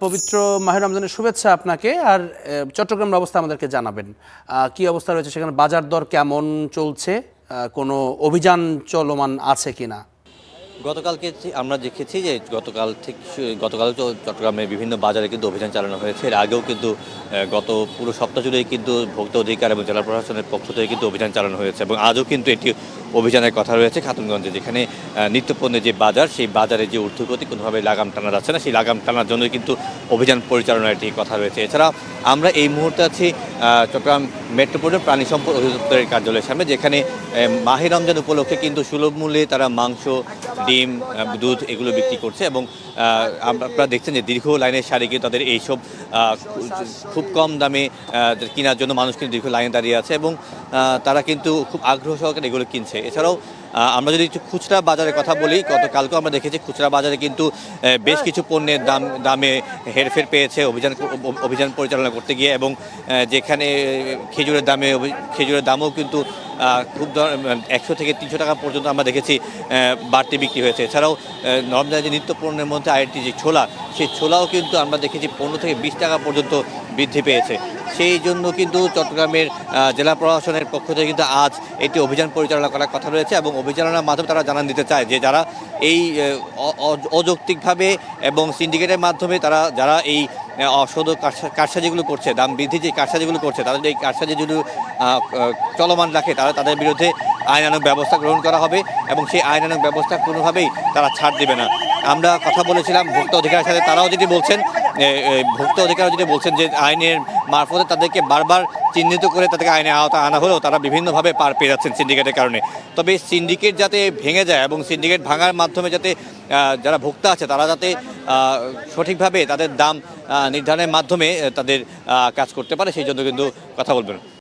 পবিত্র মাহে রমজানের শুভেচ্ছা আপনাকে। আর চট্টগ্রামের অবস্থা আমাদেরকে জানাবেন, কি অবস্থা রয়েছে সেখানে, বাজার দর কেমন চলছে, কোনো অভিযান চলমান আছে কিনা? গতকালকে আমরা দেখেছি যে গতকাল তো চট্টগ্রামে বিভিন্ন বাজারে কিন্তু অভিযান চালানো হয়েছে। এর আগেও কিন্তু গত পুরো সপ্তাহ জুড়েই কিন্তু ভোক্তা অধিকার এবং জেলা প্রশাসনের পক্ষ থেকে কিন্তু অভিযান চালানো হয়েছে এবং আজও কিন্তু এটি অভিযানের কথা রয়েছে খাতুনগঞ্জে, যেখানে নিত্যপণ্যের যে বাজার, সেই বাজারে যে ঊর্ধ্বগতি কোনোভাবে লাগাম টানা যাচ্ছে না, সেই লাগাম টানার জন্য কিন্তু অভিযান পরিচালনার একটি কথা রয়েছে। এছাড়া আমরা এই মুহূর্তে আছি চট্টগ্রাম মেট্রোপলিটন প্রাণী সম্পদ অধিদপ্তরের কার্যালয়ের সামনে, যেখানে মাহে রমজান উপলক্ষে কিন্তু সুলভ মূল্যে তারা মাংস, ডিম, দুধ এগুলো বিক্রি করছে এবং আপনারা দেখছেন যে দীর্ঘ লাইনের সারি কিন্তু তাদের এইসব খুব কম দামে কেনার জন্য মানুষ কিন্তু দীর্ঘ লাইনে দাঁড়িয়ে আছে এবং তারা কিন্তু খুব আগ্রহ সহকারে এগুলো কিনছে। এছাড়াও আমরা যদি একটু খুচরা বাজারের কথা বলি, গতকালকেও আমরা দেখেছি খুচরা বাজারে কিন্তু বেশ কিছু পণ্যের দামে হেরফের পেয়েছে অভিযান পরিচালনা করতে গিয়ে, এবং যেখানে খেজুরের দামও কিন্তু খুব 100 থেকে 300 টাকা পর্যন্ত আমরা দেখেছি বাড়তি বিক্রি হয়েছে। এছাড়াও রমজানের যে নিত্য পণ্যের মধ্যে আরেকটি যে ছোলা, সেই ছোলাও কিন্তু আমরা দেখেছি 15 থেকে 20 টাকা পর্যন্ত বৃদ্ধি পেয়েছে। সেই জন্য কিন্তু চট্টগ্রামের জেলা প্রশাসনের পক্ষ থেকে কিন্তু আজ একটি অভিযান পরিচালনা করার কথা রয়েছে এবং অভিযানের মাধ্যমে তারা জানান দিতে চায় যে যারা এই অযৌক্তিকভাবে এবং সিন্ডিকেটের মাধ্যমে যারা এই অসদ কারসাজিগুলো করছে, দাম বৃদ্ধি যে কারসাজিগুলো করছে, তাদের এই কারসাজিগুলো চলমান রাখে, তাদের বিরুদ্ধে আইনানুগ ব্যবস্থা গ্রহণ করা হবে এবং সেই আইনানুগ ব্যবস্থা কোনোভাবেই তারা ছাড় দেবে না। আমরা কথা বলেছিলাম ভোক্তা অধিকারের সাথে, তারাও যেটি বলছেন, ভোক্তা অধিকার যেটি বলছেন যে আইনের মারফতে তাদেরকে বারবার চিহ্নিত করে তাদেরকে আইনের আওতা আনা হলেও তারা বিভিন্নভাবে পার পেয়ে যাচ্ছেন সিন্ডিকেটের কারণে। তবে সিন্ডিকেট যাতে ভেঙে যায় এবং সিন্ডিকেট ভাঙার মাধ্যমে যাতে যারা ভোক্তা আছে তারা যাতে সঠিকভাবে তাদের দাম নির্ধারণের মাধ্যমে তাদের কাজ করতে পারে, সেই জন্য কিন্তু কথা বলবেন।